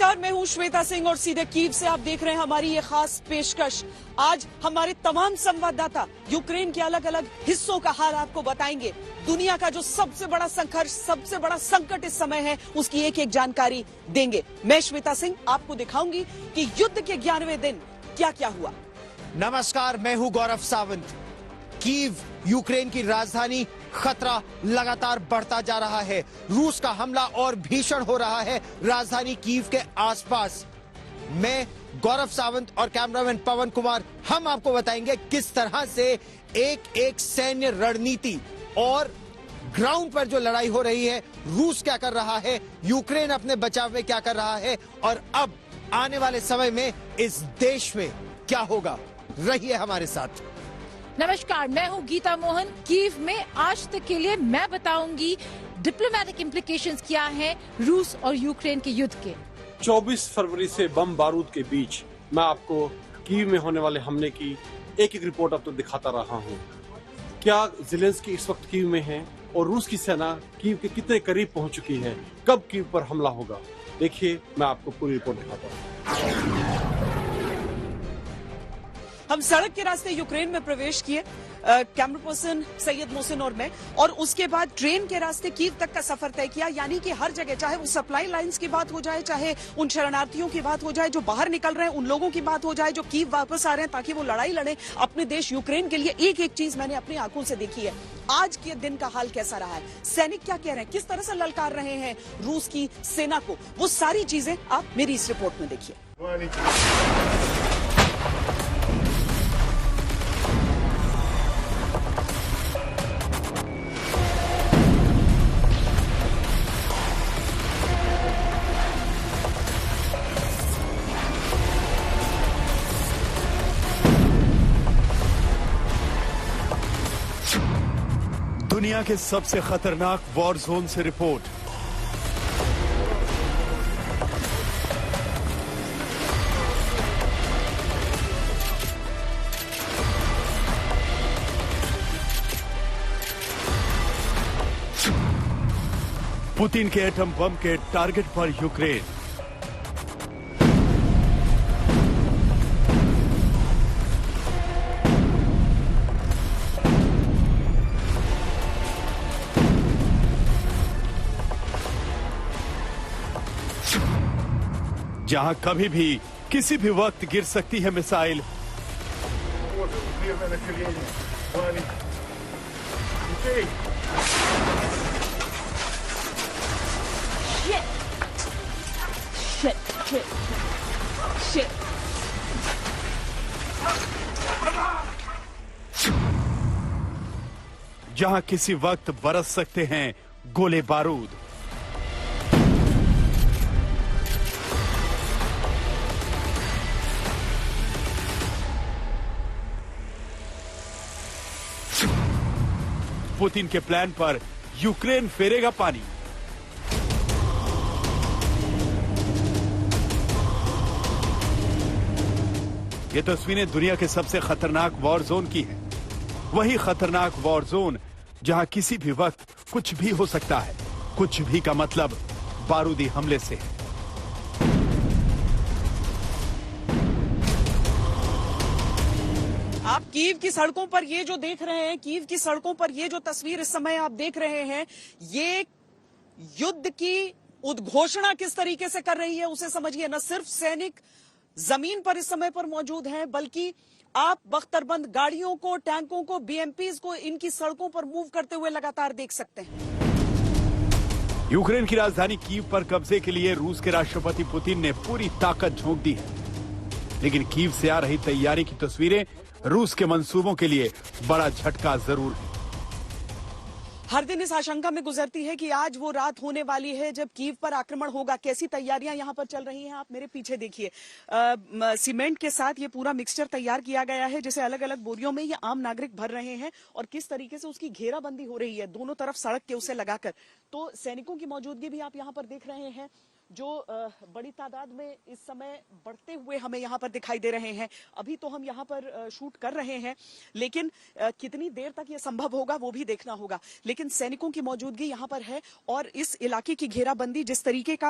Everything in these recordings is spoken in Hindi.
नमस्कार, मैं हूं श्वेता सिंह और सीधे कीव से आप देख रहे हैं हमारी ये खास पेशकश। आज हमारे तमाम संवाददाता यूक्रेन के अलग अलग हिस्सों का हाल आपको बताएंगे। दुनिया का जो सबसे बड़ा संघर्ष, सबसे बड़ा संकट इस समय है, उसकी एक एक जानकारी देंगे। मैं श्वेता सिंह आपको दिखाऊंगी कि युद्ध के 11वें दिन क्या क्या हुआ। नमस्कार, मैं हूं गौरव सावंत। कीव यूक्रेन की राजधानी, खतरा लगातार बढ़ता जा रहा है। रूस का हमला और भीषण हो रहा है राजधानी कीव के आसपास। मैं गौरव सावंत और कैमरामैन पवन कुमार हम आपको बताएंगे किस तरह से एक एक सैन्य रणनीति और ग्राउंड पर जो लड़ाई हो रही है, रूस क्या कर रहा है, यूक्रेन अपने बचाव में क्या कर रहा है और अब आने वाले समय में इस देश में क्या होगा। रहिए हमारे साथ। नमस्कार, मैं हूं गीता मोहन। कीव में आज तक के लिए मैं बताऊंगी डिप्लोमेटिक इम्प्लीकेशंस क्या हैं रूस और यूक्रेन के युद्ध के। 24 फरवरी से बम बारूद के बीच मैं आपको कीव में होने वाले हमले की एक एक रिपोर्ट अब तक दिखाता रहा हूं। क्या ज़ेलेंस्की इस वक्त कीव में है और रूस की सेना कीव के कितने करीब पहुंच चुकी है, कब कीव पर हमला होगा, देखिए मैं आपको पूरी रिपोर्ट दिखाता हूं। हम सड़क के रास्ते यूक्रेन में प्रवेश किए, कैमरा पर्सन सैयद मोहसिन और मैं, और उसके बाद ट्रेन के रास्ते कीव तक का सफर तय किया। यानी कि हर जगह, चाहे वो सप्लाई लाइंस की बात हो जाए, चाहे उन शरणार्थियों की बात हो जाए जो बाहर निकल रहे हैं, उन लोगों की बात हो जाए जो कीव वापस आ रहे हैं ताकि वो लड़ाई लड़े अपने देश यूक्रेन के लिए, एक एक चीज मैंने अपनी आंखों से देखी है। आज के दिन का हाल कैसा रहा है, सैनिक क्या कह रहे हैं, किस तरह से ललकार रहे हैं रूस की सेना को, वो सारी चीजें आप मेरी इस रिपोर्ट में देखिए। दुनिया के सबसे खतरनाक वॉर जोन से रिपोर्ट। पुतिन के एटम बम के टारगेट पर यूक्रेन। जहां कभी भी किसी भी वक्त गिर सकती है मिसाइल, जहां किसी वक्त बरस सकते हैं गोले बारूद। पुतिन के प्लान पर यूक्रेन फेरेगा पानी। ये तस्वीरें दुनिया के सबसे खतरनाक वॉर जोन की है। वही खतरनाक वॉर जोन जहां किसी भी वक्त कुछ भी हो सकता है। कुछ भी का मतलब बारूदी हमले से है। आप कीव की सड़कों पर ये जो देख रहे हैं, कीव की सड़कों पर ये जो तस्वीर इस समय आप देख रहे हैं, ये युद्ध की उद्घोषणा किस तरीके से कर रही है उसे समझिए। न सिर्फ सैनिक जमीन पर इस समय पर मौजूद हैं, बल्कि आप बख्तरबंद गाड़ियों को, टैंकों को, बीएमपीज को इनकी सड़कों पर मूव करते हुए लगातार देख सकते हैं। यूक्रेन की राजधानी कीव पर कब्जे के लिए रूस के राष्ट्रपति पुतिन ने पूरी ताकत झोंक दी है, लेकिन कीव से आ रही तैयारी की तस्वीरें रूस के मंसूबों के लिए बड़ा झटका जरूर है। हर दिन इस आशंका में गुजरती है कि आज वो रात होने वाली है जब कीव पर आक्रमण होगा। कैसी तैयारियां यहां पर चल रही हैं आप मेरे पीछे देखिए। सीमेंट के साथ ये पूरा मिक्सचर तैयार किया गया है, जिसे अलग अलग बोरियों में ये आम नागरिक भर रहे हैं और किस तरीके से उसकी घेराबंदी हो रही है दोनों तरफ सड़क के उसे लगाकर। तो सैनिकों की मौजूदगी भी आप यहां पर देख रहे हैं। जो बड़ी तादाद में इस समय बढ़ते हुए हमें यहाँ पर दिखाई दे रहे हैं। अभी तो हम यहाँ पर शूट कर रहे हैं, लेकिन कितनी देर तक ये संभव होगा वो भी देखना होगा। लेकिन सैनिकों की मौजूदगी यहाँ पर है और इस इलाके की घेराबंदी, जिस तरीके का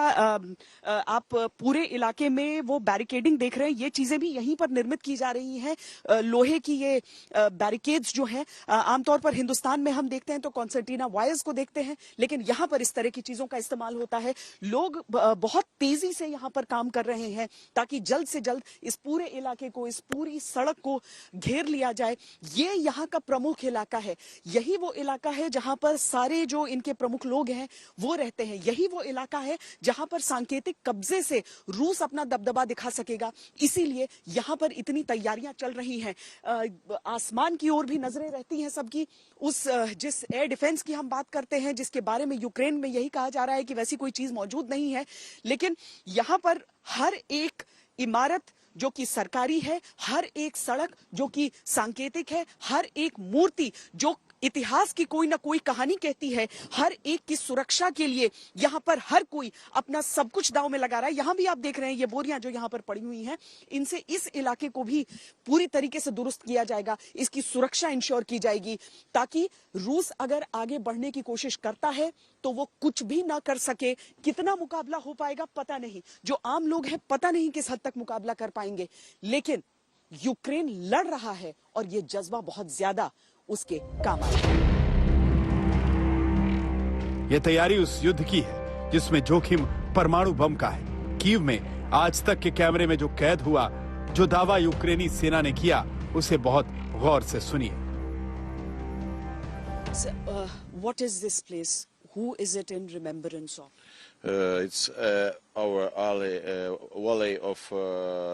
आप पूरे इलाके में वो बैरिकेडिंग देख रहे हैं, ये चीजें भी यहीं पर निर्मित की जा रही हैं। लोहे की ये बैरिकेड्स जो हैं, आमतौर पर हिंदुस्तान में हम देखते हैं तो कॉन्सर्टीना वायर्स को देखते हैं, लेकिन यहाँ पर इस तरह की चीजों का इस्तेमाल होता है। लोग बहुत तेजी से यहाँ पर काम कर रहे हैं ताकि जल्द से जल्द इस पूरे इलाके को, इस पूरी सड़क को घेर लिया जाए। ये यहाँ का प्रमुख इलाका है, यही वो इलाका है जहां पर सारे जो इनके प्रमुख लोग हैं वो रहते हैं। यही वो इलाका है जहां पर सांकेतिक कब्जे से रूस अपना दबदबा दिखा सकेगा। इसीलिए यहाँ पर इतनी तैयारियां चल रही हैं। आसमान की ओर भी नजरें रहती हैं सबकी। उस जिस एयर डिफेंस की हम बात करते हैं, जिसके बारे में यूक्रेन में यही कहा जा रहा है कि वैसी कोई चीज मौजूद नहीं है, लेकिन यहाँ पर हर एक इमारत जो कि सरकारी है, हर एक सड़क जो कि सांकेतिक है, हर एक मूर्ति जो इतिहास की कोई ना कोई कहानी कहती है, हर एक की सुरक्षा के लिए यहाँ पर हर कोई अपना सब कुछ दांव में लगा रहा है। यहाँ भी आप देख रहे हैं ये बोरियां जो यहाँ पर पड़ी हुई हैं, इनसे इस इलाके को भी पूरी तरीके से दुरुस्त किया जाएगा, इसकी सुरक्षा इंश्योर की जाएगी, ताकि रूस अगर आगे बढ़ने की कोशिश करता है तो वो कुछ भी ना कर सके। कितना मुकाबला हो पाएगा पता नहीं, जो आम लोग हैं पता नहीं किस हद तक मुकाबला कर पाएंगे, लेकिन यूक्रेन लड़ रहा है और ये जज्बा बहुत ज्यादा उसके काम आएगा। यह तैयारी उस युद्ध की है जिसमें जोखिम परमाणु बम का है। कीव में आज तक के कैमरे में जो कैद हुआ, जो दावा यूक्रेनी सेना ने किया, उसे बहुत गौर से सुनिए। What is this place? Who is it in remembrance of? It's our valley of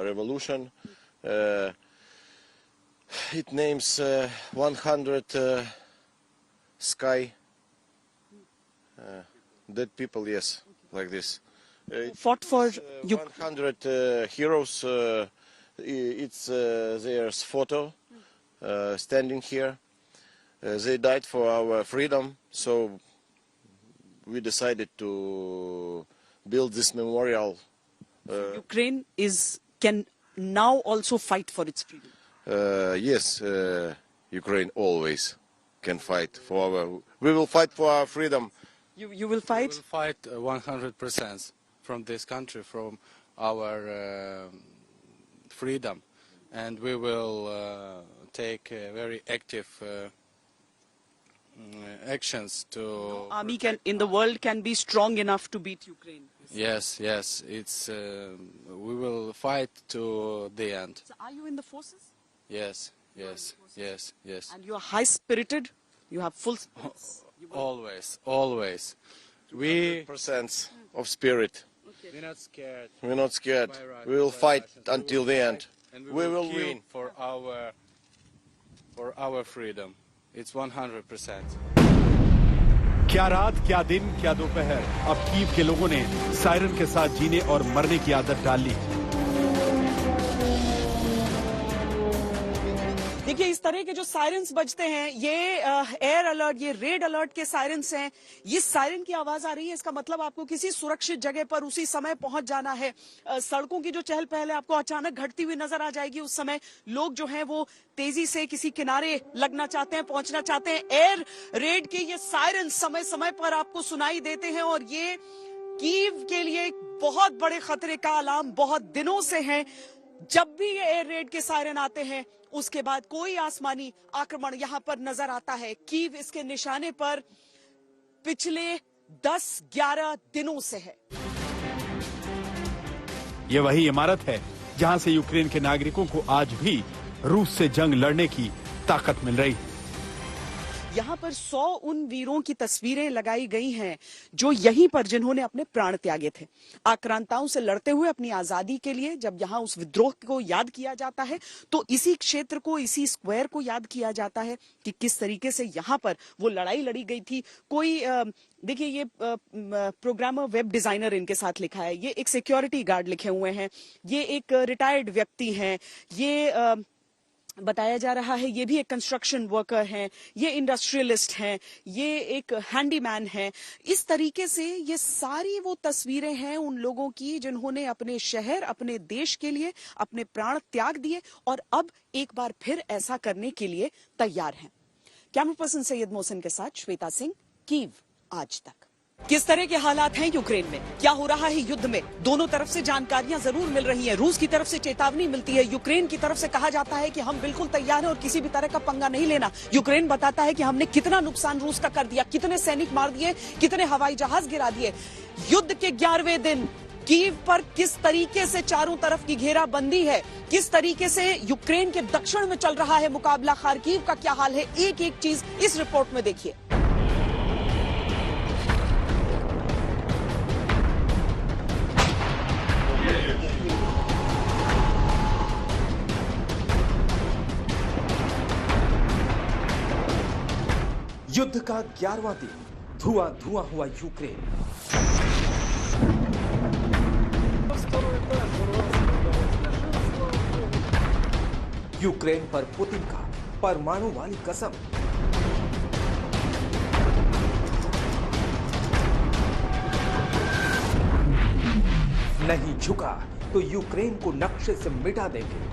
revolution. It names 100 sky dead people, yes, like this. Fought for 100 heroes. It's their photo standing here. They died for our freedom, so we decided to build this memorial. Ukraine can now also fight for its freedom. Yes, Ukraine always can fight for our. We will fight for our freedom. You will fight? We will fight 100% from this country, from our freedom, and we will take very active actions to. Army in the world can be strong enough to beat Ukraine. Yes, yes, it's. We will fight to the end. So are you in the forces? Yes, yes, yes, yes. And you are high-spirited. You have full. Always, always. We 100% of spirit. we're not scared. We're not scared. by Russia, We will by fight Russians. until the end. And We will kill win. for our freedom. It's 100%. क्या रात, क्या दिन, क्या दोपहर, अब कीव के लोगों ने सायरन के साथ जीने और मरने की आदत डाल ली। देखिए, इस तरह के जो सायरन्स बजते हैं, ये एयर अलर्ट, ये रेड अलर्ट के सायरन्स हैं। ये सायरन की आवाज आ रही है, इसका मतलब आपको किसी सुरक्षित जगह पर उसी समय पहुंच जाना है। सड़कों की जो चहल पहल है आपको अचानक घटती हुई नजर आ जाएगी। उस समय लोग जो हैं वो तेजी से किसी किनारे लगना चाहते हैं, पहुंचना चाहते हैं। एयर रेड के ये सायरन समय समय पर आपको सुनाई देते हैं और ये कीव के लिए एक बहुत बड़े खतरे का अलार्म बहुत दिनों से है। जब भी ये एयर रेड के सायरन आते हैं, उसके बाद कोई आसमानी आक्रमण यहां पर नजर आता है। कीव इसके निशाने पर पिछले 10-11 दिनों से है। ये वही इमारत है जहां से यूक्रेन के नागरिकों को आज भी रूस से जंग लड़ने की ताकत मिल रही है। यहाँ पर 100 उन वीरों की तस्वीरें लगाई गई हैं जो यहीं पर जिन्होंने अपने प्राण त्यागे थे आक्रांताओं से लड़ते हुए अपनी आजादी के लिए। जब यहाँ उस विद्रोह को याद किया जाता है तो इसी क्षेत्र को, इसी स्क्वायर को याद किया जाता है कि किस तरीके से यहाँ पर वो लड़ाई लड़ी गई थी। कोई देखिए, ये प्रोग्रामर वेब डिजाइनर इनके साथ लिखा है, ये एक सिक्योरिटी गार्ड लिखे हुए हैं, ये एक रिटायर्ड व्यक्ति हैं, ये बताया जा रहा है ये भी एक कंस्ट्रक्शन वर्कर हैं, ये इंडस्ट्रियलिस्ट हैं, ये एक हैंडीमैन है। इस तरीके से ये सारी वो तस्वीरें हैं उन लोगों की जिन्होंने अपने शहर, अपने देश के लिए अपने प्राण त्याग दिए और अब एक बार फिर ऐसा करने के लिए तैयार हैं। कैमरा पर्सन सैयद मोहसिन के साथ श्वेता सिंह, कीव आज तक। किस तरह के हालात हैं यूक्रेन में, क्या हो रहा है युद्ध में, दोनों तरफ से जानकारियां जरूर मिल रही हैं। रूस की तरफ से चेतावनी मिलती है, यूक्रेन की तरफ से कहा जाता है कि हम बिल्कुल तैयार हैं और किसी भी तरह का पंगा नहीं लेना। यूक्रेन बताता है कि हमने कितना नुकसान रूस का कर दिया, कितने सैनिक मार दिए, कितने हवाई जहाज गिरा दिए। युद्ध के 11वें दिन कीव पर किस तरीके से चारों तरफ की घेराबंदी है, किस तरीके से यूक्रेन के दक्षिण में चल रहा है मुकाबला, खार्किव का क्या हाल है, एक एक चीज इस रिपोर्ट में देखिए। युद्ध का 11वां दिन, धुआं धुआं हुआ यूक्रेन। यूक्रेन पर पुतिन का परमाणु वाली कसम। नहीं झुका तो यूक्रेन को नक्शे से मिटा देंगे।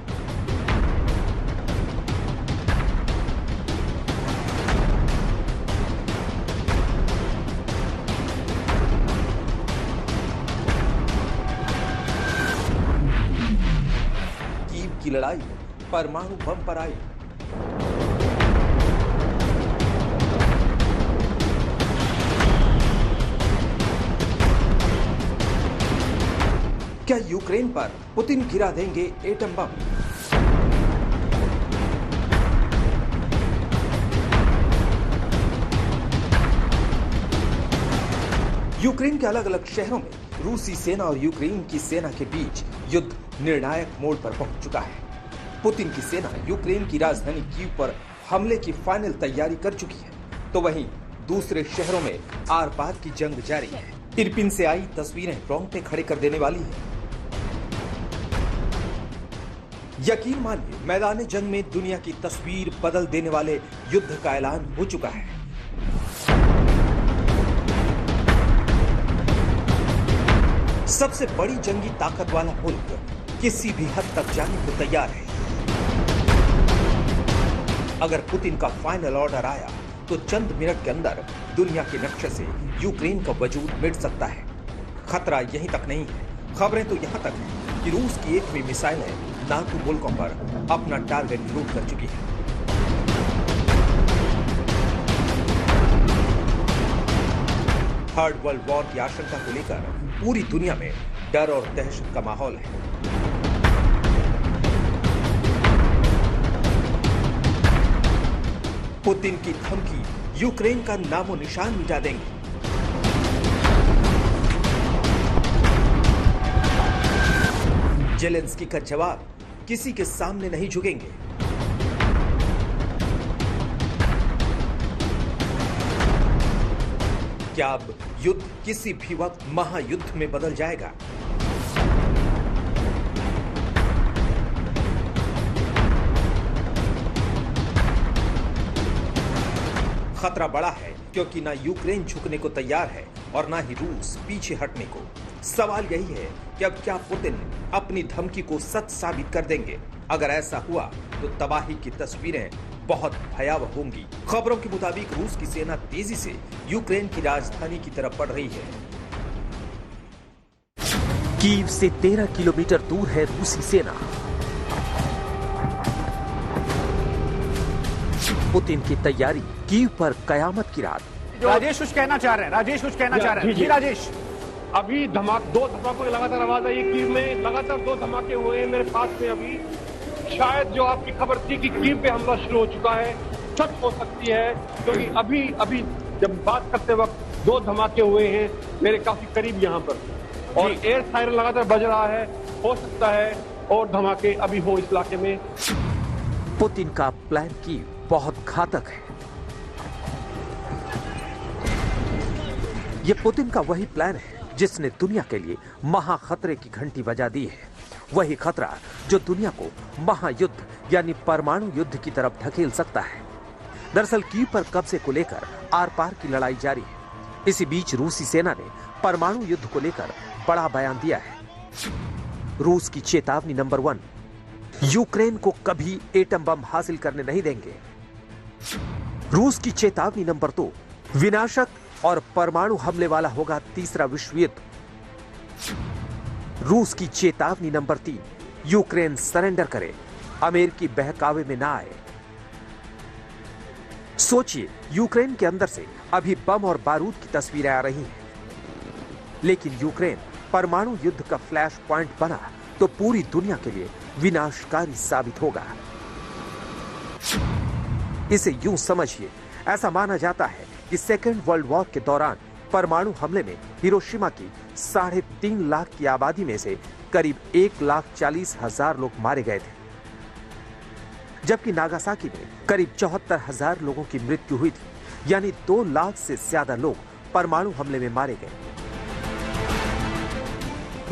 की लड़ाई परमाणु बम पर आई। क्या यूक्रेन पर पुतिन गिरा देंगे एटम बम? यूक्रेन के अलग अलग शहरों में रूसी सेना और यूक्रेन की सेना के बीच युद्ध निर्णायक मोड़ पर पहुंच चुका है। पुतिन की सेना यूक्रेन की राजधानी कीव पर हमले की फाइनल तैयारी कर चुकी है, तो वहीं दूसरे शहरों में आर पार की जंग जारी है। इरपिन से आई तस्वीरें रोंगटे खड़े कर देने वाली है। यकीन मानिए, मैदान जंग में दुनिया की तस्वीर बदल देने वाले युद्ध का ऐलान हो चुका है। सबसे बड़ी जंगी ताकत वाला मुल्क किसी भी हद तक जाने को तैयार है। अगर पुतिन का फाइनल ऑर्डर आया तो चंद मिनट के अंदर दुनिया के नक्शे से यूक्रेन का वजूद मिट सकता है। खतरा यहीं तक नहीं है, खबरें तो यहां तक हैं कि रूस की एक भी मिसाइलें नाटो मुल्कों पर अपना टारगेट लूट कर चुकी है। थर्ड वर्ल्ड वॉर की आशंका को लेकर पूरी दुनिया में डर और दहशत का माहौल है। पुतिन की धमकी यूक्रेन का नामो निशान मिटा देंगे। जेलेंस्की का जवाब, किसी के सामने नहीं झुकेंगे। क्या अब युद्ध किसी भी वक्त महायुद्ध में बदल जाएगा? खतरा बड़ा है क्योंकि ना यूक्रेन झुकने को तैयार है और ना ही रूस पीछे हटने को। सवाल यही है कि अब क्या पुतिन अपनी धमकी को सच साबित कर देंगे? अगर ऐसा हुआ तो तबाही की तस्वीरें बहुत भयावह होंगी। खबरों के मुताबिक रूस की सेना तेजी से यूक्रेन की राजधानी की तरफ बढ़ रही है। कीव से 13 किलोमीटर दूर है रूसी सेना। पुतिन की तैयारी, कीव पर कयामत की रात। राजेश कुछ कहना चाह रहे हैं, राजेश कुछ कहना चाह रहे हैं। जी राजेश। अभी दो धमाकों की लगातार आवाज आई है। कीव में लगातार 2 धमाके हुए हैं मेरे पास में। अभी शायद जो आपकी खबर थी कि कीव पे हमला शुरू हो चुका है, सच हो सकती है, क्योंकि अभी जब बात करते वक्त 2 धमाके हुए हैं मेरे काफी करीब यहाँ पर, और एयर सायरन लगातार बज रहा है। हो सकता है और धमाके अभी हो इस इलाके में। पुतिन का प्लान कीव बहुत घातक है। यह पुतिन का वही प्लान है जिसने दुनिया के लिए महाखतरे की घंटी बजा दी है। वही खतरा जो दुनिया को महायुद्ध यानी परमाणु युद्ध की तरफ धकेल सकता है। दरअसल कीव पर कब्जे को लेकर आर पार की लड़ाई जारी है। इसी बीच रूसी सेना ने परमाणु युद्ध को लेकर बड़ा बयान दिया है। रूस की चेतावनी नंबर 1, यूक्रेन को कभी एटम बम हासिल करने नहीं देंगे। रूस की चेतावनी नंबर 2, विनाशक और परमाणु हमले वाला होगा तीसरा विश्व युद्ध। रूस की चेतावनी नंबर 3, यूक्रेन सरेंडर करे, अमेरिकी बहकावे में ना आए। सोचिए, यूक्रेन के अंदर से अभी बम और बारूद की तस्वीरें आ रही हैं, लेकिन यूक्रेन परमाणु युद्ध का फ्लैश पॉइंट बना तो पूरी दुनिया के लिए विनाशकारी साबित होगा। इसे यूं समझिए, ऐसा माना जाता है कि सेकेंड वर्ल्ड वॉर के दौरान परमाणु हमले में हिरोशिमा की 3.5 लाख की आबादी में से करीब 1,40,000 लोग मारे गए थे, जबकि नागासाकी में करीब 74,000 लोगों की मृत्यु हुई थी। यानी 2 लाख से ज्यादा लोग परमाणु हमले में मारे गए।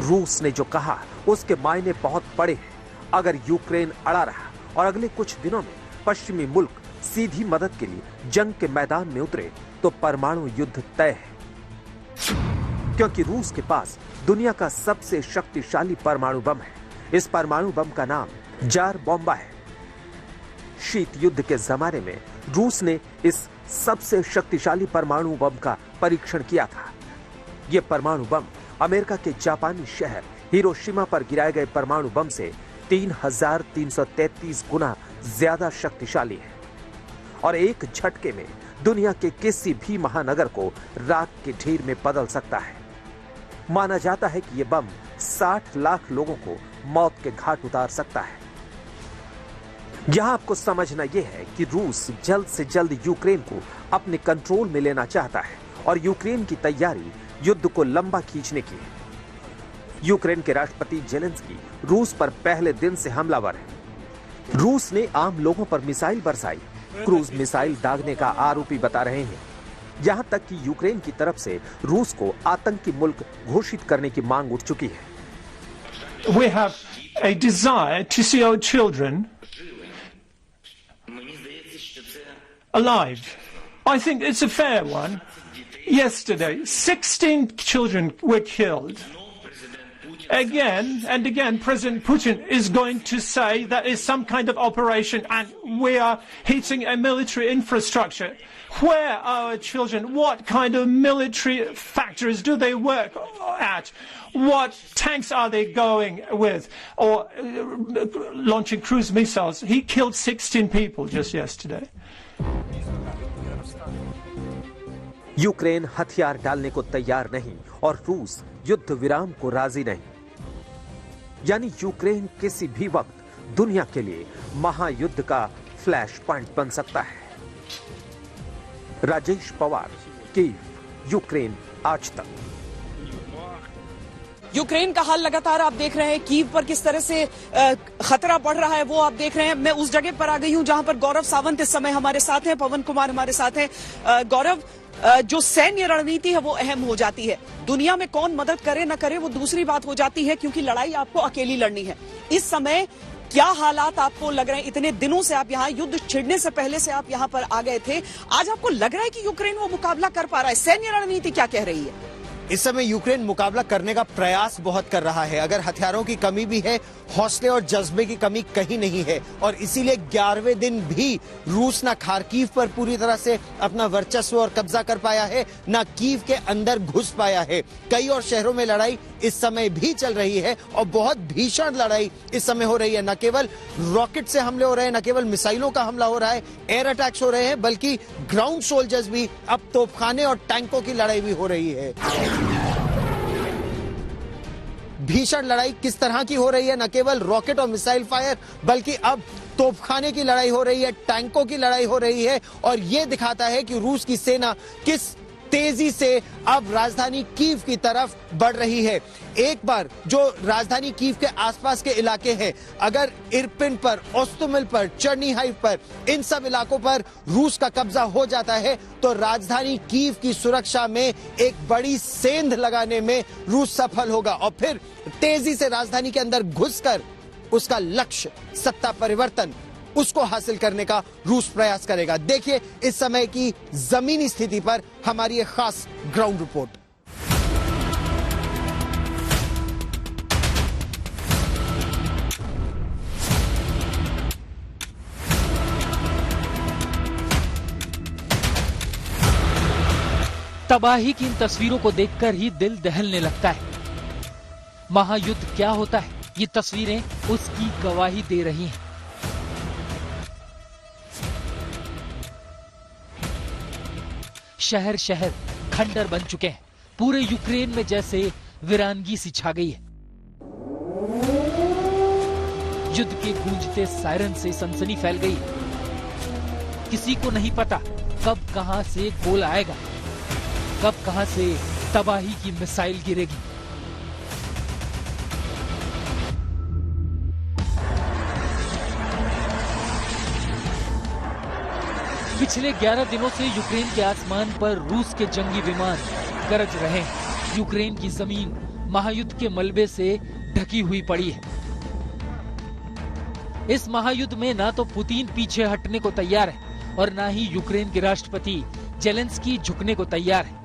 रूस ने जो कहा उसके मायने बहुत बड़े हैं। अगर यूक्रेन अड़ा रहा और अगले कुछ दिनों में पश्चिमी मुल्क सीधी मदद के लिए जंग के मैदान में उतरे तो परमाणु युद्ध तय है, क्योंकि रूस के पास दुनिया का सबसे शक्तिशाली परमाणु बम है। इस परमाणु बम का नाम जार बॉम्बा है। शीत युद्ध के जमाने में रूस ने इस सबसे शक्तिशाली परमाणु बम का परीक्षण किया था। यह परमाणु बम अमेरिका के जापानी शहर हिरोशिमा पर गिराए गए परमाणु बम से 3,333 गुना ज्यादा शक्तिशाली है और एक झटके में दुनिया के किसी भी महानगर को राख के ढेर में बदल सकता है। माना जाता है कि यह बम 60 लाख लोगों को मौत के घाट उतार सकता है। यहां आपको समझना यह है कि रूस जल्द से जल्द यूक्रेन को अपने कंट्रोल में लेना चाहता है और यूक्रेन की तैयारी युद्ध को लंबा खींचने की है। यूक्रेन के राष्ट्रपति जेलेंस्की रूस पर पहले दिन से हमलावर है। रूस ने आम लोगों पर मिसाइल बरसाई, क्रूज मिसाइल दागने का आरोपी बता रहे हैं। यहां तक कि यूक्रेन की तरफ से रूस को आतंकी मुल्क घोषित करने की मांग उठ चुकी है। We have a desire to see our children alive. I think it's a fair one. Yesterday, 16 children were killed. Again and again, President Putin is going to say that is some kind of operation and we are hitting a military infrastructure. Where are our children? What kind of military factories do they work at? What tanks are they going with? Or launching cruise missiles? He killed 16 people just yesterday. Ukraine हथियार डालने को तैयार नहीं और रूस युद्ध विराम को राजी नहीं। यानी यूक्रेन किसी भी वक्त दुनिया के लिए महायुद्ध का फ्लैश पॉइंट बन सकता है। राजेश पवार, कीव, यूक्रेन आज तक। यूक्रेन का हाल लगातार आप देख रहे हैं, कीव पर किस तरह से खतरा बढ़ रहा है वो आप देख रहे हैं। मैं उस जगह पर आ गई हूं जहां पर गौरव सावंत इस समय हमारे साथ हैं, पवन कुमार हमारे साथ हैं। गौरव, जो सैन्य रणनीति है वो अहम हो जाती है। दुनिया में कौन मदद करे न करे वो दूसरी बात हो जाती है, क्योंकि लड़ाई आपको अकेली लड़नी है। इस समय क्या हालात आपको लग रहे हैं? इतने दिनों से आप यहाँ, युद्ध छिड़ने से पहले से आप यहाँ पर आ गए थे, आज आपको लग रहा है कि यूक्रेन वो मुकाबला कर पा रहा है? सैन्य रणनीति क्या कह रही है? इस समय यूक्रेन मुकाबला करने का प्रयास बहुत कर रहा है। अगर हथियारों की कमी भी है, हौसले और जज्बे की कमी कहीं नहीं है और इसीलिए 11वें दिन भी रूस ना खार्कीव पर पूरी तरह से अपना वर्चस्व और कब्जा कर पाया है, ना कीव के अंदर घुस पाया है। कई और शहरों में लड़ाई इस समय भी चल रही है और बहुत भीषण लड़ाई इस समय हो रही है। न केवल रॉकेट से हमले हो रहे हैं, न केवल मिसाइलों का हमला हो रहा है, एयर अटैक्स हो रहे हैं, बल्कि ग्राउंड सोल्जर्स भी, अब तोपखाने और टैंकों की लड़ाई भी हो रही है। भीषण लड़ाई किस तरह की हो रही है? न केवल रॉकेट और मिसाइल फायर, बल्कि अब तोपखाने की लड़ाई हो रही है, टैंकों की लड़ाई हो रही है और यह दिखाता है कि रूस की सेना किस तेजी से अब राजधानी कीव की तरफ बढ़ रही है। एक बार जो राजधानी कीव के आसपास के इलाके हैं, अगर इरपिन पर, ओस्तुमिल पर, चर्नीहाइव पर, इन सब इलाकों पर रूस का कब्जा हो जाता है तो राजधानी कीव की सुरक्षा में एक बड़ी सेंध लगाने में रूस सफल होगा और फिर तेजी से राजधानी के अंदर घुसकर उसका लक्ष्य सत्ता परिवर्तन उसको हासिल करने का रूस प्रयास करेगा। देखिए इस समय की जमीनी स्थिति पर हमारी एक खास ग्राउंड रिपोर्ट। तबाही की इन तस्वीरों को देखकर ही दिल दहलने लगता है। महायुद्ध क्या होता है, ये तस्वीरें उसकी गवाही दे रही हैं। शहर शहर खंडर बन चुके हैं। पूरे यूक्रेन में जैसे वीरानगी सी छा गई है। युद्ध के गूंजते सायरन से सनसनी फैल गई है। किसी को नहीं पता कब कहां से गोला आएगा, कब कहां से तबाही की मिसाइल गिरेगी। पिछले 11 दिनों से यूक्रेन के आसमान पर रूस के जंगी विमान गरज रहे हैं। यूक्रेन की जमीन महायुद्ध के मलबे से ढकी हुई पड़ी है। इस महायुद्ध में ना तो पुतिन पीछे हटने को तैयार है और ना ही यूक्रेन के राष्ट्रपति जेलेंस्की झुकने को तैयार है।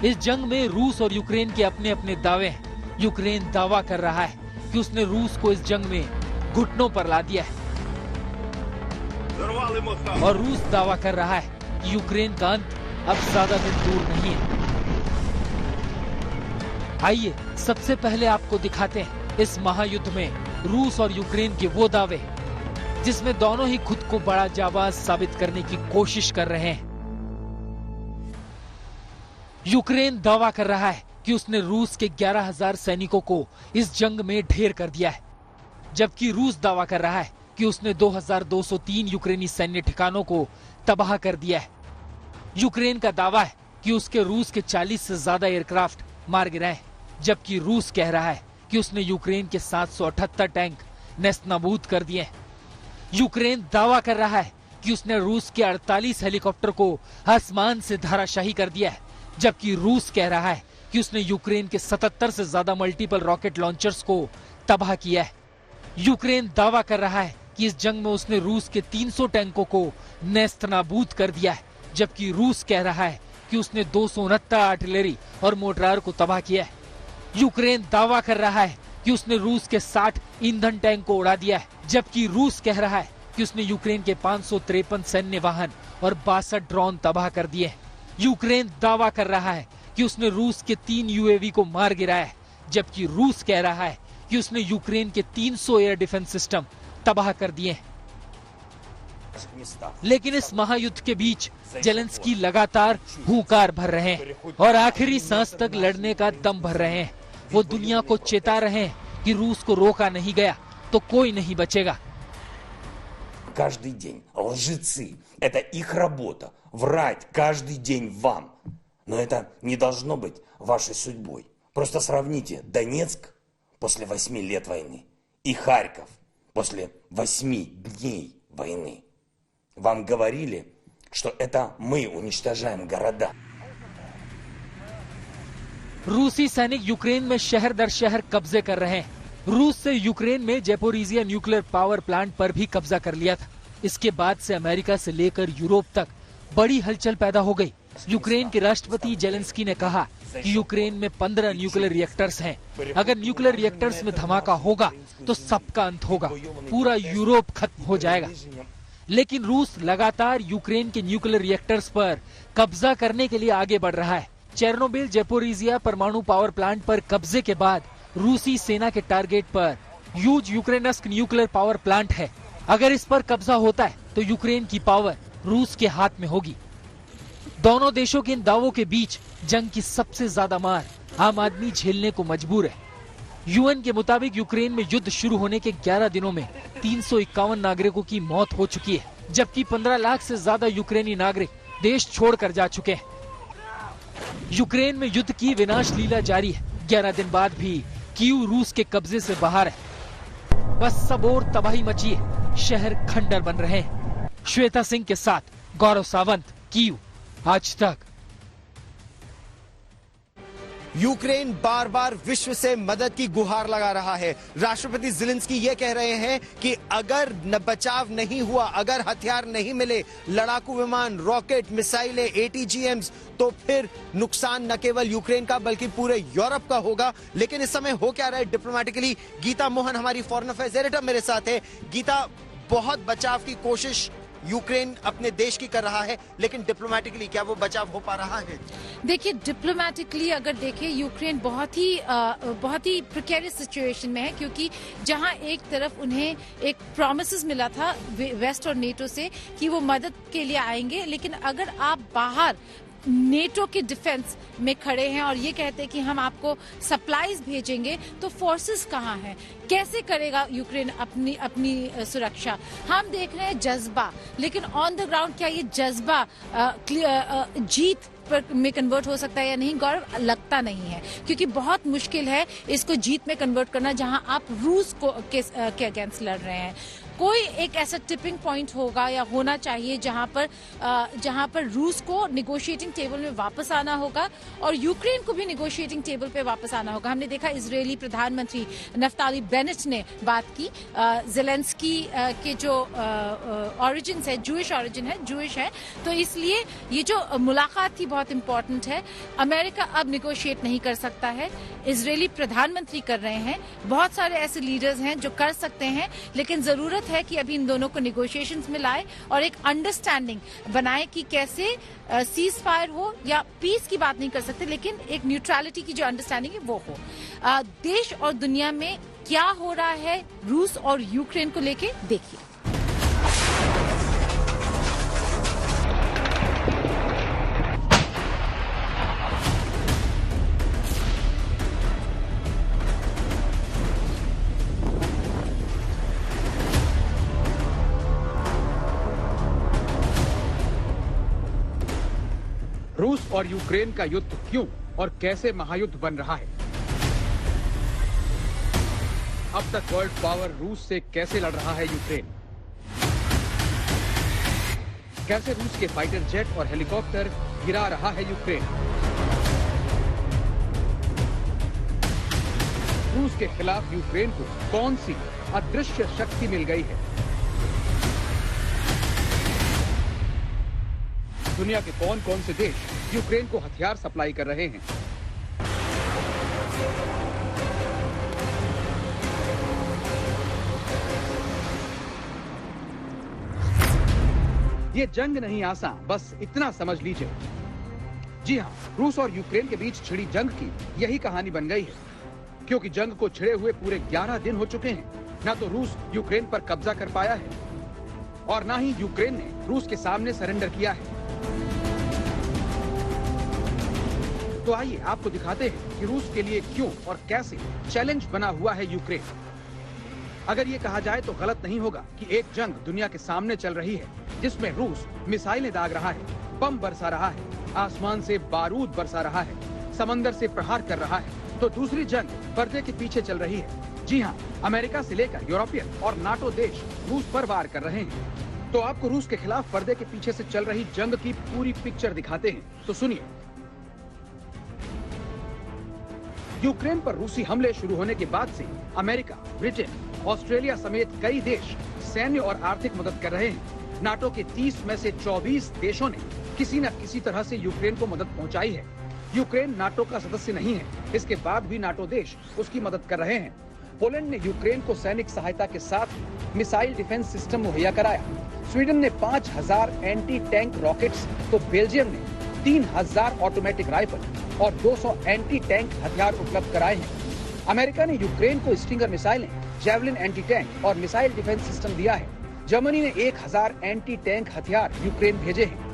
इस जंग में रूस और यूक्रेन के अपने अपने दावे हैं। यूक्रेन दावा कर रहा है कि उसने रूस को इस जंग में घुटनों पर ला दिया है और रूस दावा कर रहा है कि यूक्रेन का अंत अब ज्यादा दिन दूर नहीं है। आइए सबसे पहले आपको दिखाते हैं इस महायुद्ध में रूस और यूक्रेन के वो दावे जिसमें दोनों ही खुद को बड़ा जाबाज साबित करने की कोशिश कर रहे हैं। यूक्रेन दावा कर रहा है कि उसने रूस के 11,000 सैनिकों को इस जंग में ढेर कर दिया है, जबकि रूस दावा कर रहा है कि उसने 2,203 यूक्रेनी सैन्य ठिकानों को तबाह कर दिया है। यूक्रेन का दावा है कि उसके रूस के 40 से ज्यादा एयरक्राफ्ट मार गिराए, जबकि रूस कह रहा है कि उसने यूक्रेन के 778 टैंक नेस्तनाबूद कर दिए। यूक्रेन दावा कर रहा है कि उसने रूस के 48 हेलीकॉप्टर को आसमान से धराशाही कर दिया है, जबकि रूस कह रहा है कि उसने यूक्रेन के 77 से ज्यादा मल्टीपल रॉकेट लॉन्चर्स को तबाह किया है। यूक्रेन दावा कर रहा है कि इस जंग में उसने रूस के 300 टैंकों को नेस्तनाबूद कर दिया है, जबकि रूस कह रहा है कि उसने 269 आर्टिलरी और मोर्टार को तबाह किया है। यूक्रेन दावा कर रहा है कि उसने रूस के 60 ईंधन टैंक को उड़ा दिया है, जबकि रूस कह रहा है कि उसने यूक्रेन के 553 सैन्य वाहन और 62 ड्रोन तबाह कर दिए हैं। यूक्रेन दावा कर रहा है कि उसने रूस के 3 यूएवी को मार गिराया है, जबकि रूस कह रहा है कि उसने यूक्रेन के 300 एयर डिफेंस सिस्टम तबाह कर दिए हैं। लेकिन इस महायुद्ध के बीच जेलेंस्की लगातार हुंकार भर रहे हैं और आखिरी सांस तक लड़ने का दम भर रहे हैं। वो दुनिया को चेता रहे हैं कि रूस को रोका नहीं गया तो कोई नहीं बचेगा। Каждый день лжецы. Это их работа. Врать каждый день вам. Но это не должно быть вашей судьбой. Просто сравните Донецк после 8 лет войны и Харьков после 8 дней войны. Вам говорили, что это мы уничтожаем города. रूसी सैनिक यूक्रेन में शहर दर शहर कब्जे कर रहे हैं। रूस से यूक्रेन में ज़ैपोरिज़िया न्यूक्लियर पावर प्लांट पर भी कब्जा कर लिया था। इसके बाद से अमेरिका से लेकर यूरोप तक बड़ी हलचल पैदा हो गई। यूक्रेन के राष्ट्रपति जेलेंस्की ने कहा कि यूक्रेन में 15 न्यूक्लियर रिएक्टर्स हैं। अगर न्यूक्लियर रिएक्टर्स में धमाका होगा तो सबका अंत होगा, पूरा यूरोप खत्म हो जाएगा। लेकिन रूस लगातार यूक्रेन के न्यूक्लियर रिएक्टर्स पर कब्जा करने के लिए आगे बढ़ रहा है। चेर्नोबिल ज़ैपोरिज़िया परमाणु पावर प्लांट पर कब्जे के बाद रूसी सेना के टारगेट पर यूज यूक्रेनस्क न्यूक्लियर पावर प्लांट है। अगर इस पर कब्जा होता है तो यूक्रेन की पावर रूस के हाथ में होगी। दोनों देशों के इन दावों के बीच जंग की सबसे ज्यादा मार आम आदमी झेलने को मजबूर है। यूएन के मुताबिक यूक्रेन में युद्ध शुरू होने के 11 दिनों में 351 नागरिकों की मौत हो चुकी है, जबकि 15 लाख से ज्यादा यूक्रेनी नागरिक देश छोड़कर जा चुके हैं। यूक्रेन में युद्ध की विनाश लीला जारी है। 11 दिन बाद भी कीव रूस के कब्जे से बाहर है। बस सब और तबाही मची है, शहर खंडर बन रहे हैं। श्वेता सिंह के साथ गौरव सावंत, कीव, आज तक। यूक्रेन बार बार विश्व से मदद की गुहार लगा रहा है। राष्ट्रपति ज़ेलेंस्की ये कह रहे हैं कि अगर बचाव नहीं हुआ, अगर हथियार नहीं मिले, लड़ाकू विमान, रॉकेट, मिसाइलें, ATGMs, तो फिर नुकसान न केवल यूक्रेन का बल्कि पूरे यूरोप का होगा। लेकिन इस समय हो क्या रहा है डिप्लोमेटिकली? गीता मोहन हमारी फॉरेन अफेयर्स एडिटर मेरे साथ है। गीता, बहुत बचाव की कोशिश यूक्रेन अपने देश की कर रहा है, लेकिन डिप्लोमेटिकली क्या वो बचाव हो पा रहा है? देखिए, डिप्लोमेटिकली अगर देखें, यूक्रेन बहुत ही प्रिकेरियस सिचुएशन में है, क्योंकि जहां एक तरफ उन्हें एक प्रॉमिसेस मिला था वेस्ट और नेटो से कि वो मदद के लिए आएंगे, लेकिन अगर आप बाहर नेटो के डिफेंस में खड़े हैं और ये कहते हैं कि हम आपको सप्लाईज भेजेंगे, तो फोर्सेस कहाँ हैं? कैसे करेगा यूक्रेन अपनी सुरक्षा? हम देख रहे हैं जज्बा, लेकिन ऑन द ग्राउंड क्या ये जज्बा जीत में कन्वर्ट हो सकता है या नहीं? गौरव, लगता नहीं है, क्योंकि बहुत मुश्किल है इसको जीत में कन्वर्ट करना जहां आप रूस के अगेंस्ट लड़ रहे हैं। कोई एक ऐसा टिपिंग पॉइंट होगा या होना चाहिए जहां पर रूस को निगोशिएटिंग टेबल में वापस आना होगा और यूक्रेन को भी निगोशिएटिंग टेबल पे वापस आना होगा। हमने देखा इजरायली प्रधानमंत्री नफ्ताली बेनेट ने बात की, ज़ेलेंस्की के जो ऑरिजिन है, जूइश है, तो इसलिए ये जो मुलाकात थी बहुत इंपॉर्टेंट है। अमेरिका अब निगोशिएट नहीं कर सकता है, इजरायली प्रधानमंत्री कर रहे हैं। बहुत सारे ऐसे लीडर्स हैं जो कर सकते हैं, लेकिन जरूरत है कि अभी इन दोनों को निगोशिएशंस में लाए और एक अंडरस्टैंडिंग बनाए कि कैसे सीज फायर हो, या पीस की बात नहीं कर सकते, लेकिन एक न्यूट्रलिटी की जो अंडरस्टैंडिंग है वो हो। देश और दुनिया में क्या हो रहा है रूस और यूक्रेन को लेके, देखिए। रूस और यूक्रेन का युद्ध क्यों और कैसे महायुद्ध बन रहा है? अब तक वर्ल्ड पावर रूस से कैसे लड़ रहा है यूक्रेन? कैसे रूस के फाइटर जेट और हेलीकॉप्टर गिरा रहा है यूक्रेन? रूस के खिलाफ यूक्रेन को कौन सी अदृश्य शक्ति मिल गई है? दुनिया के कौन कौन से देश यूक्रेन को हथियार सप्लाई कर रहे हैं? ये जंग नहीं आसान, बस इतना समझ लीजिए। जी हाँ, रूस और यूक्रेन के बीच छिड़ी जंग की यही कहानी बन गई है, क्योंकि जंग को छिड़े हुए पूरे 11 दिन हो चुके हैं। ना तो रूस यूक्रेन पर कब्जा कर पाया है और ना ही यूक्रेन ने रूस के सामने सरेंडर किया है। तो आइए आपको दिखाते हैं कि रूस के लिए क्यों और कैसे चैलेंज बना हुआ है यूक्रेन। अगर ये कहा जाए तो गलत नहीं होगा कि एक जंग दुनिया के सामने चल रही है, जिसमें रूस मिसाइलें दाग रहा है, बम बरसा रहा है, आसमान से बारूद बरसा रहा है, समंदर से प्रहार कर रहा है, तो दूसरी जंग पर्दे के पीछे चल रही है। जी हाँ, अमेरिका से लेकर यूरोपियन और नाटो देश रूस पर वार कर रहे हैं। तो आपको रूस के खिलाफ पर्दे के पीछे से चल रही जंग की पूरी पिक्चर दिखाते हैं, तो सुनिए। यूक्रेन पर रूसी हमले शुरू होने के बाद से अमेरिका, ब्रिटेन, ऑस्ट्रेलिया समेत कई देश सैन्य और आर्थिक मदद कर रहे हैं। नाटो के 30 में से 24 देशों ने किसी न किसी तरह से यूक्रेन को मदद पहुंचाई है। यूक्रेन नाटो का सदस्य नहीं है, इसके बाद भी नाटो देश उसकी मदद कर रहे हैं। पोलैंड ने यूक्रेन को सैनिक सहायता के साथ मिसाइल डिफेंस सिस्टम मुहैया कराया। स्वीडन ने 5000 एंटी टैंक रॉकेट्स, तो बेल्जियम ने 3000 ऑटोमेटिक राइफल और 200 एंटी टैंक हथियार उपलब्ध कराए हैं। अमेरिका ने यूक्रेन को स्टिंगर मिसाइलें, जैवलिन एंटी टैंक और मिसाइल डिफेंस सिस्टम दिया है। जर्मनी ने 1000 एंटी टैंक हथियार यूक्रेन भेजे हैं।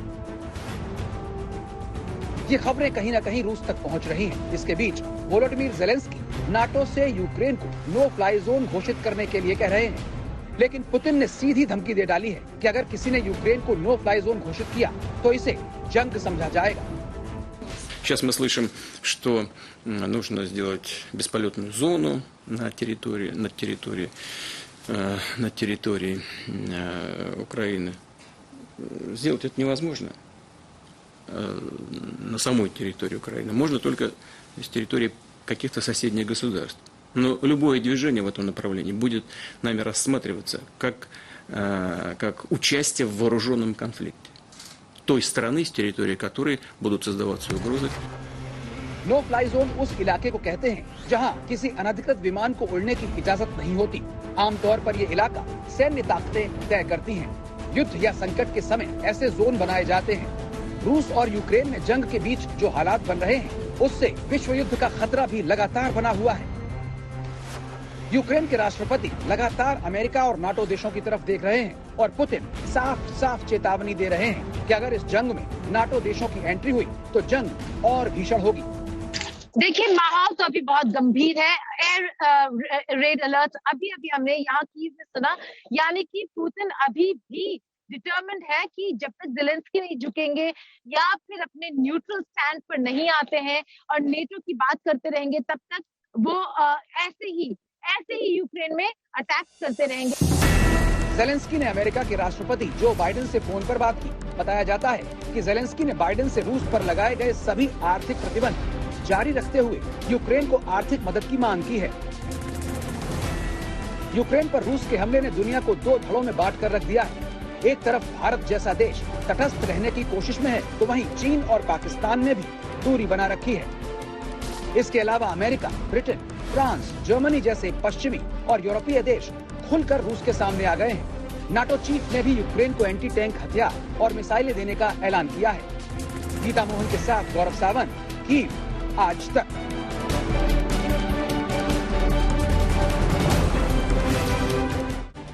ये खबरें कहीं न कहीं रूस तक पहुंच रही हैं। इसके बीच वोलोडिमीर ज़ेलेंस्की नाटो से यूक्रेन को नो फ्लाई जोन घोषित करने के लिए कह रहे हैं, लेकिन पुतिन ने सीधी धमकी दे डाली है कि अगर किसी ने यूक्रेन को नो फ्लाई जोन घोषित किया तो इसे जंग समझा जाएगा। Сейчас мы слышим, что нужно сделать бесполетную зону на территории Украины. Сделать это невозможно. на самой территории Украины. Можно только с территории каких-то соседних государств. Но любое движение в этом направлении будет нами рассматриваться как участие в вооруженном конфликте той страны, с территории которой будут создаваться угрозы. नो फ्लाई जोन उस इलाके को कहते हैं जहां किसी अनधिकृत विमान को उड़ने की इजाजत नहीं होती। आमतौर पर यह इलाका सैन्य ताकतें तय करती हैं। युद्ध या संकट के समय ऐसे जोन बनाए जाते हैं। रूस और यूक्रेन में जंग के बीच जो हालात बन रहे हैं, उससे विश्व युद्ध का खतरा भी लगातार बना हुआ है। यूक्रेन के राष्ट्रपति लगातार अमेरिका और नाटो देशों की तरफ देख रहे हैं और पुतिन साफ साफ चेतावनी दे रहे हैं कि अगर इस जंग में नाटो देशों की एंट्री हुई तो जंग और भीषण होगी। देखिए, माहौल तो अभी बहुत गंभीर है। एयर रेड अलर्ट अभी हमने यहाँ कीव में सुना, यानी कि पुतिन अभी भी डिटरमिन्ड है कि जब तक ज़ेलेंस्की नहीं झुकेंगे या फिर अपने न्यूट्रल स्टैंड पर नहीं आते हैं और नेटो की बात करते रहेंगे, तब तक वो ऐसे ही यूक्रेन में अटैक करते रहेंगे। ज़ेलेंस्की ने अमेरिका के राष्ट्रपति जो बाइडेन से फोन पर बात की। बताया जाता है कि ज़ेलेंस्की ने बाइडेन से रूस पर लगाए गए सभी आर्थिक प्रतिबंध जारी रखते हुए यूक्रेन को आर्थिक मदद की मांग की है। यूक्रेन पर रूस के हमले ने दुनिया को दो धड़ों में बांट कर रख दिया है। एक तरफ भारत जैसा देश तटस्थ रहने की कोशिश में है, तो वहीं चीन और पाकिस्तान ने भी दूरी बना रखी है। इसके अलावा अमेरिका, ब्रिटेन, फ्रांस, जर्मनी जैसे पश्चिमी और यूरोपीय देश खुलकर रूस के सामने आ गए हैं। नाटो चीफ ने भी यूक्रेन को एंटी टैंक हथियार और मिसाइलें देने का ऐलान किया है। गीता मोहन के साथ गौरव सावंत, कीव, आज तक।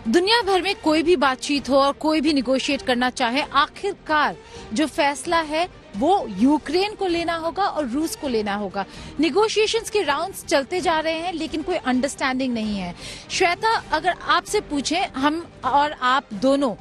दुनिया भर में कोई भी बातचीत हो और कोई भी निगोशिएट करना चाहे, आखिरकार जो फैसला है वो यूक्रेन को लेना होगा और रूस को लेना होगा। निगोशिएशंस के राउंड्स चलते जा रहे हैं, लेकिन कोई अंडरस्टैंडिंग नहीं है। श्वेता, अगर आपसे पूछें, हम और आप दोनों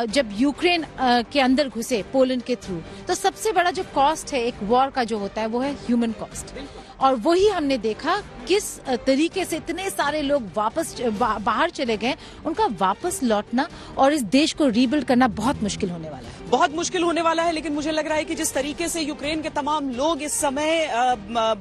जब यूक्रेन के अंदर घुसे पोलैंड के थ्रू, तो सबसे बड़ा जो कॉस्ट है एक वॉर का जो होता है वो है ह्यूमन कॉस्ट, और वही हमने देखा किस तरीके से इतने सारे लोग वापस बाहर चले गए। उनका वापस लौटना और इस देश को रीबिल्ड करना बहुत मुश्किल होने वाला है, बहुत मुश्किल होने वाला है। लेकिन मुझे लग रहा है कि जिस तरीके से यूक्रेन के तमाम लोग इस समय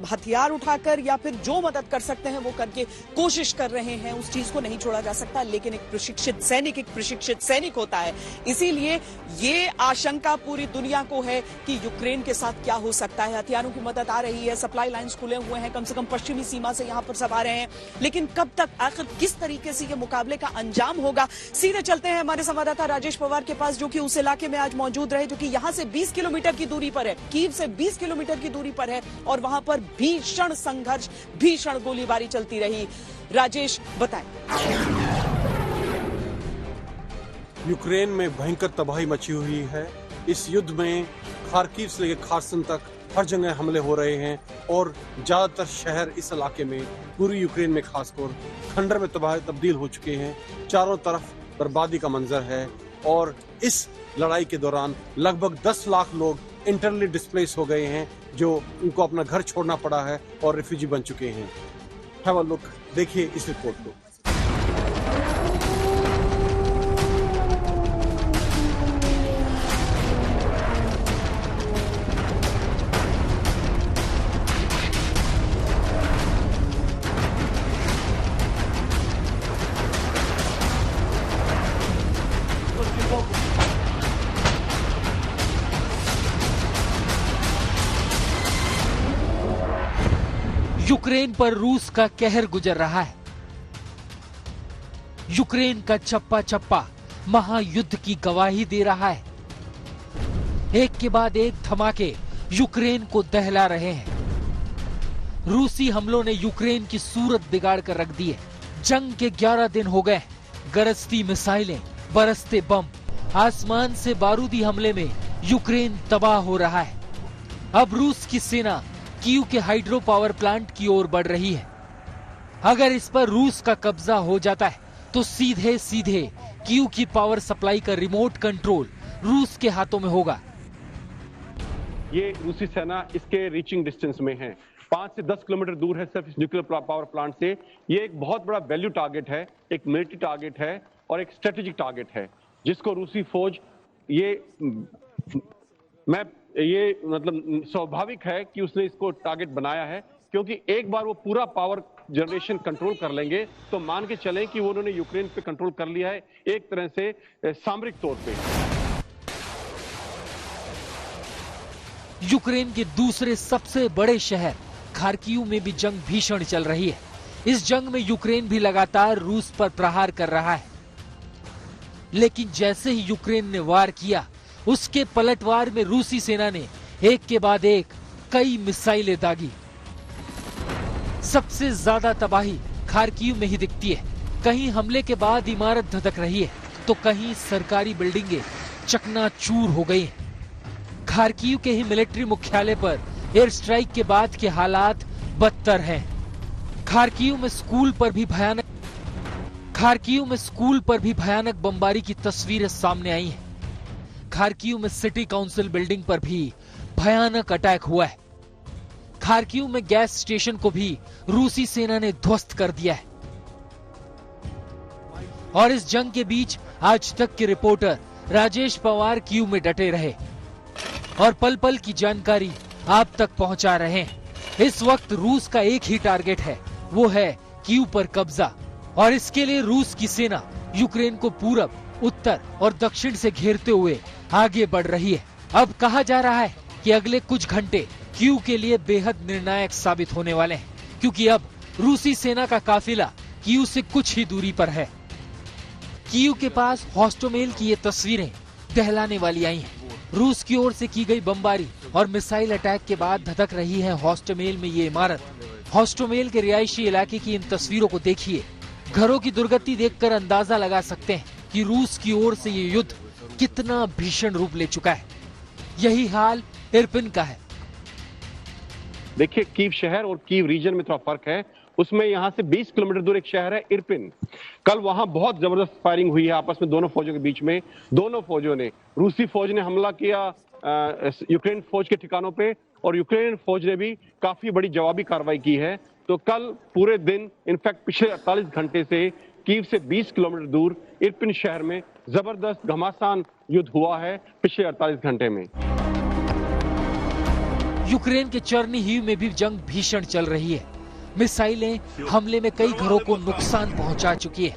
हथियार उठाकर या फिर जो मदद कर सकते हैं वो करके कोशिश कर रहे हैं, उस चीज को नहीं छोड़ा जा सकता। लेकिन एक प्रशिक्षित सैनिक होता है, इसीलिए ये आशंका पूरी दुनिया को है कि यूक्रेन के साथ क्या हो सकता है। हथियारों की मदद आ रही है, सप्लाई लाइंस खुले हुए हैं, कम से कम पश्चिमी सीमा से यहाँ पर सब आ रहे हैं, लेकिन कब तक, आखिर किस तरीके से ये मुकाबले का अंजाम होगा। सीधे चलते हैं हमारे संवाददाता राजेश पवार के पास, जो कि उस इलाके में आज मौजूद रहे, जो कि यहाँ से 20 किलोमीटर की दूरी पर है, कीव से 20 किलोमीटर की दूरी पर है, और वहां पर भीषण संघर्ष, भीषण गोलीबारी चलती रही। राजेश, बताएं। यूक्रेन में भयंकर तबाही मची हुई है। इस युद्ध में खार्किव से लेकर खार्सन तक हर जगह हमले हो रहे हैं, और ज्यादातर शहर इस इलाके में, पूरी यूक्रेन में खासकर, खंडर में तब्दील हो चुके हैं। चारों तरफ बर्बादी का मंजर है, और इस लड़ाई के दौरान लगभग 10 लाख लोग इंटरनली डिस्प्लेस हो गए हैं, जो उनको अपना घर छोड़ना पड़ा है और रिफ्यूजी बन चुके हैं। हैव अ लुक, देखिए इस रिपोर्ट को। यूक्रेन पर रूस का कहर गुजर रहा है। यूक्रेन का चप्पा चप्पा महायुद्ध की गवाही दे रहा है। एक के बाद एक धमाके यूक्रेन को दहला रहे हैं। रूसी हमलों ने यूक्रेन की सूरत बिगाड़ कर रख दी है। जंग के 11 दिन हो गए। गरजती मिसाइलें, बरसते बम, आसमान से बारूदी हमले में यूक्रेन तबाह हो रहा है। अब रूस की सेना कीव के हाइड्रो पावर प्लांट की ओर बढ़ रही है। अगर इस पर रूस का कब्जा हो जाता है तो सीधे सीधे कीव की पावर सप्लाई का रिमोट कंट्रोल रूस के हाथों में होगा। ये रूसी सेना इसके रीचिंग डिस्टेंस में है, 5 से 10 किलोमीटर दूर है सिर्फ न्यूक्लियर पावर प्लांट से। ये एक बहुत बड़ा वैल्यू टारगेट है, एक मिलिट्री टारगेट है और एक स्ट्रेटेजिक टारगेट है, जिसको रूसी फौज, ये मैं ये मतलब स्वाभाविक है कि उसने इसको टारगेट बनाया है, क्योंकि एक बार वो पूरा पावर जनरेशन कंट्रोल कर लेंगे तो मान के चलें कि वो उन्होंने यूक्रेन पे कंट्रोल कर लिया है एक तरह से सामरिक तौर पे। यूक्रेन के दूसरे सबसे बड़े शहर खार्किव में भी जंग भीषण चल रही है। इस जंग में यूक्रेन भी लगातार रूस पर प्रहार कर रहा है, लेकिन जैसे ही यूक्रेन ने वार किया, उसके पलटवार में रूसी सेना ने एक के बाद एक कई मिसाइलें दागी। सबसे ज्यादा तबाही खार्किव में ही दिखती है। कहीं हमले के बाद इमारत धधक रही है, तो कहीं सरकारी बिल्डिंगें चकनाचूर हो गई हैं। खार्किव के ही मिलिट्री मुख्यालय पर एयर स्ट्राइक के बाद के हालात बदतर हैं। खार्किव में स्कूल पर भी भयानक बमबारी की तस्वीरें सामने आई हैं। खार्किव में सिटी काउंसिल बिल्डिंग पर भी भयानक अटैक हुआ है। खार्किव में गैस स्टेशन को भी रूसी सेना ने ध्वस्त कर दिया है। और इस जंग के बीच आज तक के रिपोर्टर राजेश पवार कीव में डटे रहे और पल पल की जानकारी आप तक पहुंचा रहे हैं। इस वक्त रूस का एक ही टारगेट है, वो है कीव पर कब्जा, और इसके लिए रूस की सेना यूक्रेन को पूरब, उत्तर और दक्षिण से घेरते हुए आगे बढ़ रही है। अब कहा जा रहा है कि अगले कुछ घंटे कीव के लिए बेहद निर्णायक साबित होने वाले हैं, क्योंकि अब रूसी सेना का काफिला कीव से कुछ ही दूरी पर है। कीव के पास हॉस्टोमेल की ये तस्वीरें दहलाने वाली आई हैं। रूस की ओर से की गई बमबारी और मिसाइल अटैक के बाद धधक रही है हॉस्टोमेल में ये इमारत। हॉस्टोमेल के रिहायशी इलाके की इन तस्वीरों को देखिए। घरों की दुर्गति देखकर अंदाजा लगा सकते हैं कि रूस की ओर से ये युद्ध कितना भीषण रूप ले चुका है। यही हाल इरपिन का है। देखिए, कीव शहर और कीव रीजन में थोड़ा फर्क है। उसमें यहाँ से 20 किलोमीटर दूर एक शहर है इरपिन। कल वहां बहुत जबरदस्त फायरिंग हुई है आपस में दोनों फौजों के बीच में। दोनों फौजों ने, रूसी फौज ने हमला किया यूक्रेन फौज के ठिकानों पे, और यूक्रेन फौज ने भी काफी बड़ी जवाबी कार्रवाई की है। तो कल पूरे दिन, इनफैक्ट पिछले 48 घंटे से कीव से 20 किलोमीटर दूर इरपिन शहर में जबरदस्त घमासान युद्ध हुआ है पिछले 48 घंटे में। यूक्रेन के चर्निहिव में भी जंग भीषण चल रही है। मिसाइलें हमले में कई घरों को नुकसान पहुंचा चुकी है।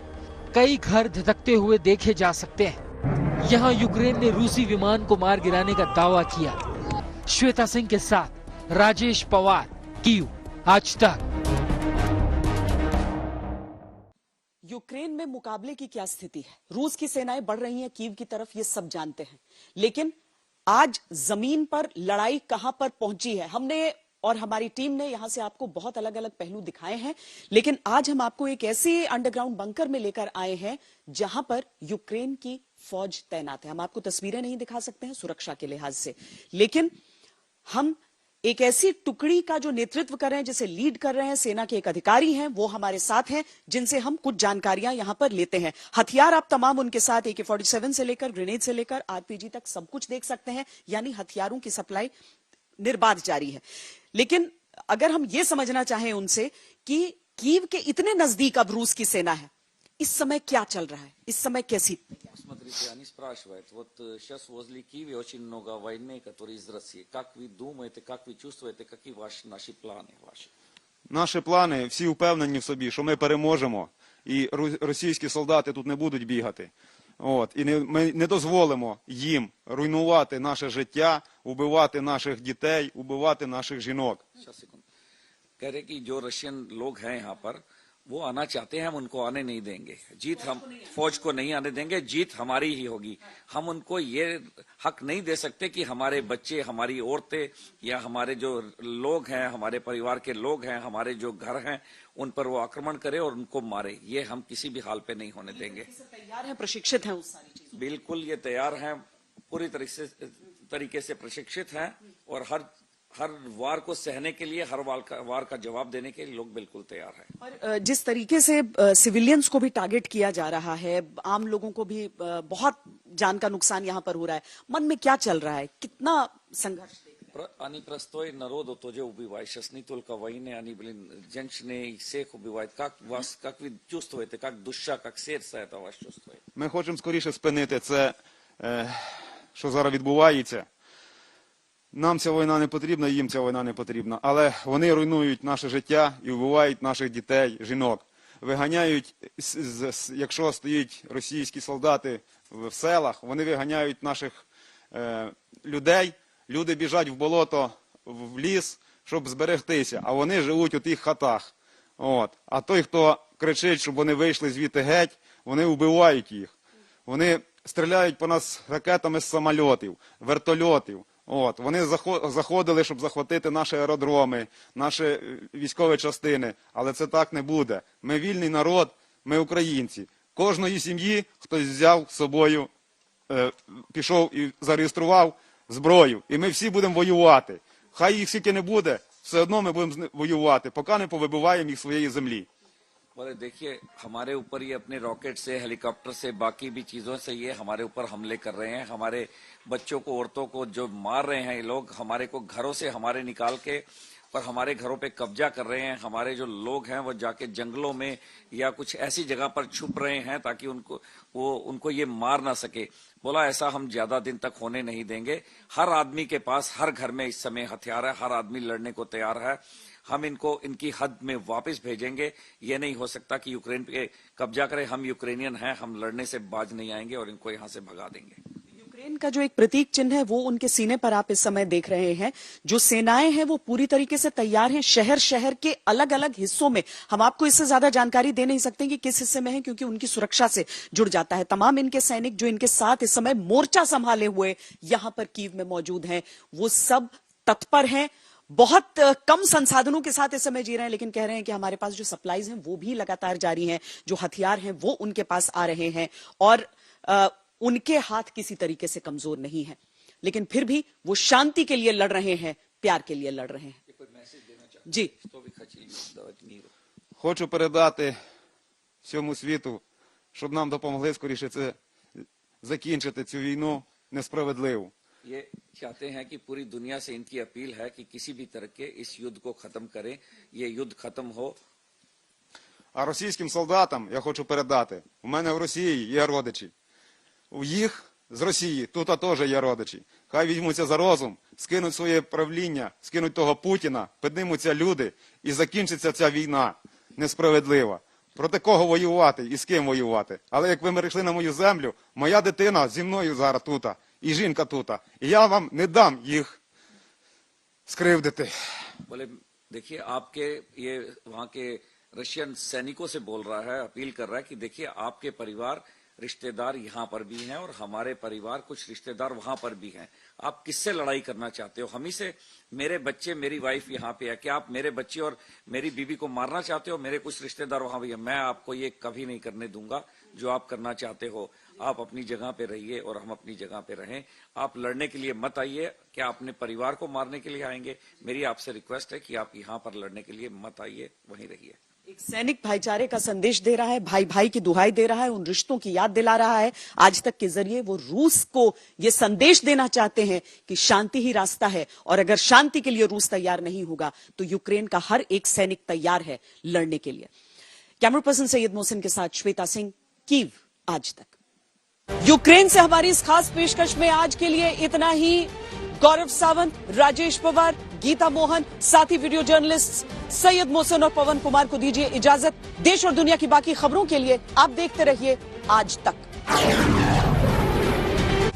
कई घर धधकते हुए देखे जा सकते हैं। यहाँ यूक्रेन ने रूसी विमान को मार गिराने का दावा किया। श्वेता सिंह के साथ राजेश पवार, कीव, आज तक। यूक्रेन में मुकाबले की क्या स्थिति है? रूस की सेनाएं बढ़ रही हैं कीव की तरफ, ये सब जानते हैं, लेकिन आज जमीन पर लड़ाई कहां पर पहुंची है? हमने और हमारी टीम ने यहां से आपको बहुत अलग अलग पहलू दिखाए हैं, लेकिन आज हम आपको एक ऐसे अंडरग्राउंड बंकर में लेकर आए हैं जहां पर यूक्रेन की फौज तैनात है। हम आपको तस्वीरें नहीं दिखा सकते हैं सुरक्षा के लिहाज से, लेकिन हम एक ऐसी टुकड़ी का जो नेतृत्व कर रहे हैं, जिसे लीड कर रहे हैं, सेना के एक अधिकारी हैं, वो हमारे साथ हैं, जिनसे हम कुछ जानकारियां यहां पर लेते हैं। हथियार आप तमाम उनके साथ AK-47 से लेकर ग्रेनेड से लेकर RPG तक सब कुछ देख सकते हैं, यानी हथियारों की सप्लाई निर्बाध जारी है। लेकिन अगर हम ये समझना चाहें उनसे कि कीव के इतने नजदीक अब रूस की सेना है, इस समय क्या चल रहा है, इस समय कैसी? Смотрите, они спрашивают, вот сейчас возле Киева очень много войны, которые из России. Как вы думаете, как вы чувствуете, какие наши планы ваши? Наші плани, всі впевнені в собі, що ми переможемо, і російські солдати тут не будуть бігати. І ми не дозволимо їм руйнувати наше життя, убивати наших дітей, убивати наших жінок. कह रहे कि जो रशियन लोग हैं यहाँ पर, वो आना चाहते हैं, हम उनको आने नहीं देंगे। जीत हम फौज को नहीं आने देंगे, जीत हमारी ही होगी। हम उनको ये हक नहीं दे सकते कि हमारे बच्चे, हमारी औरतें या हमारे जो लोग हैं, हमारे परिवार के लोग हैं, हमारे जो घर हैं, उन पर वो आक्रमण करे और उनको मारे। ये हम किसी भी हाल पे नहीं होने देंगे। तैयार हैं, प्रशिक्षित हैं उस सारी चीजों? बिल्कुल, ये तैयार हैं, पूरी तरीके से प्रशिक्षित हैं, और हर वार को सहने के लिए, हर वार का जवाब देने के लिए लोग बिल्कुल तैयार हैं। और जिस तरीके से सिविलियन्स को भी टारगेट किया जा रहा है, आम लोगों को भी बहुत जान का नुकसान यहाँ पर हो रहा है, मन में क्या चल रहा है, कितना संघर्ष? Они простой народу тоже убивают. Сейчас не только войны, они, женщины всех убивают. Как вы чувствуете, как душа, как сердце это вас чувствует? Ми хочемо скоріше спинити це, що зараз відбувається. Нам ця війна не потрібна, їм ця війна не потрібна. Але вони руйнують наше життя і вбивають наших дітей, жінок. Виганяють, якщо стоять російські солдати в селах, вони виганяють наших людей. Люди біжать в болото, в ліс, щоб зберегтися, а вони живуть у тих хатах. От. А той, хто кричить, щоб вони вийшли звідти геть, вони вбивають їх. Вони стріляють по нас ракетами з самольотів, вертольотів. От. Вони заходили, щоб захватити наші аеродроми, наші військові частини. Але це так не буде. Ми вільний народ, ми українці. Кожної сім'ї хтось взяв з собою, пішов і зареєстрував зброю. І ми всі будемо воювати. Хай їх скільки не буде, все одно ми будемо воювати, поки не повибиваємо їх своєї землі. बोले देखिए हमारे ऊपर ये अपने रॉकेट से, हेलीकॉप्टर से, बाकी भी चीजों से ये हमारे ऊपर हमले कर रहे हैं। हमारे बच्चों को, औरतों को जो मार रहे हैं ये लोग, हमारे को घरों से हमारे निकाल के पर हमारे घरों पे कब्जा कर रहे हैं। हमारे जो लोग हैं वो जाके जंगलों में या कुछ ऐसी जगह पर छुप रहे हैं ताकि उनको ये मार ना सके। बोला ऐसा हम ज्यादा दिन तक होने नहीं देंगे। हर आदमी के पास हर घर में इस समय हथियार है, हर आदमी लड़ने को तैयार है। हम इनको इनकी हद में वापस भेजेंगे। ये नहीं हो सकता कि यूक्रेन पे कब्जा करे। हम यूक्रेनियन हैं, हम लड़ने से बाज नहीं आएंगे और इनको यहाँ से भगा देंगे। यूक्रेन का जो एक प्रतीक चिन्ह है वो उनके सीने पर आप इस समय देख रहे हैं। जो सेनाएं हैं वो पूरी तरीके से तैयार हैं। शहर शहर के अलग अलग हिस्सों में हम आपको इससे ज्यादा जानकारी दे नहीं सकते कि किस हिस्से में है, क्योंकि उनकी सुरक्षा से जुड़ जाता है। तमाम इनके सैनिक जो इनके साथ इस समय मोर्चा संभाले हुए यहां पर कीव में मौजूद हैं, वो सब तत्पर हैं। बहुत कम संसाधनों के साथ इस समय जी रहे हैं, लेकिन कह रहे हैं कि हमारे पास जो सप्लाईज हैं वो भी लगातार जारी हैं, जो हथियार हैं वो उनके पास आ रहे हैं और उनके हाथ किसी तरीके से कमजोर नहीं है। लेकिन फिर भी वो शांति के लिए लड़ रहे हैं, प्यार के लिए लड़ रहे हैं। जी, хочу передати всьому світу, щоб нам допомогли скоріше це закінчити цю війну несправедливу. ये चाहते हैं कि पूरी दुनिया से इनकी अपील है कि किसी भी तरह के इस युद्ध को खत्म करें, ये युद्ध खत्म हो। А російським солдатам я хочу передати, у мене в Росії є родичі. У їх з Росії тут теж є родичі. Хай візьмуться за розум, скинуть своє правління, скинуть того Путіна, піднімуться люди і закінчиться ця війна несправедлива. Проти кого воювати і з ким воювати. Але як ви перейшли на мою землю, моя дитина зі мною зараз тут, і жінка тут. І я вам не дам їх скривдити. बोले देखिए आपके ये वहां के रशियन सैनिकों से बोल रहा है, अपील कर रहा है कि देखिए आपके परिवार रिश्तेदार यहाँ पर भी हैं और हमारे परिवार कुछ रिश्तेदार वहां पर भी हैं। आप किससे लड़ाई करना चाहते हो? हम ही से? मेरे बच्चे, मेरी वाइफ यहाँ पे है, क्या आप मेरे बच्चे और मेरी बीवी को मारना चाहते हो? मेरे कुछ रिश्तेदार वहां भी हैं। मैं आपको ये कभी नहीं करने दूंगा जो आप करना चाहते हो। आप अपनी जगह पे रहिए और हम अपनी जगह पे रहें। आप लड़ने के लिए मत आइए। क्या अपने परिवार को मारने के लिए आएंगे? मेरी आपसे रिक्वेस्ट है कि आप यहाँ पर लड़ने के लिए मत आइए, वहीं रहिए। एक सैनिक भाईचारे का संदेश दे रहा है, भाई भाई की दुहाई दे रहा है, उन रिश्तों की याद दिला रहा है। आज तक के जरिए वो रूस को ये संदेश देना चाहते हैं कि शांति ही रास्ता है और अगर शांति के लिए रूस तैयार नहीं होगा तो यूक्रेन का हर एक सैनिक तैयार है लड़ने के लिए। कैमरा पर्सन सैयद मोहसिन के साथ श्वेता सिंह, कीव आज तक। यूक्रेन से हमारी इस खास पेशकश में आज के लिए इतना ही। गौरव सावंत, राजेश पवार, गीता मोहन, साथी वीडियो जर्नलिस्ट सैयद मोहसिन और पवन कुमार को दीजिए इजाजत। देश और दुनिया की बाकी खबरों के लिए आप देखते रहिए आज तक।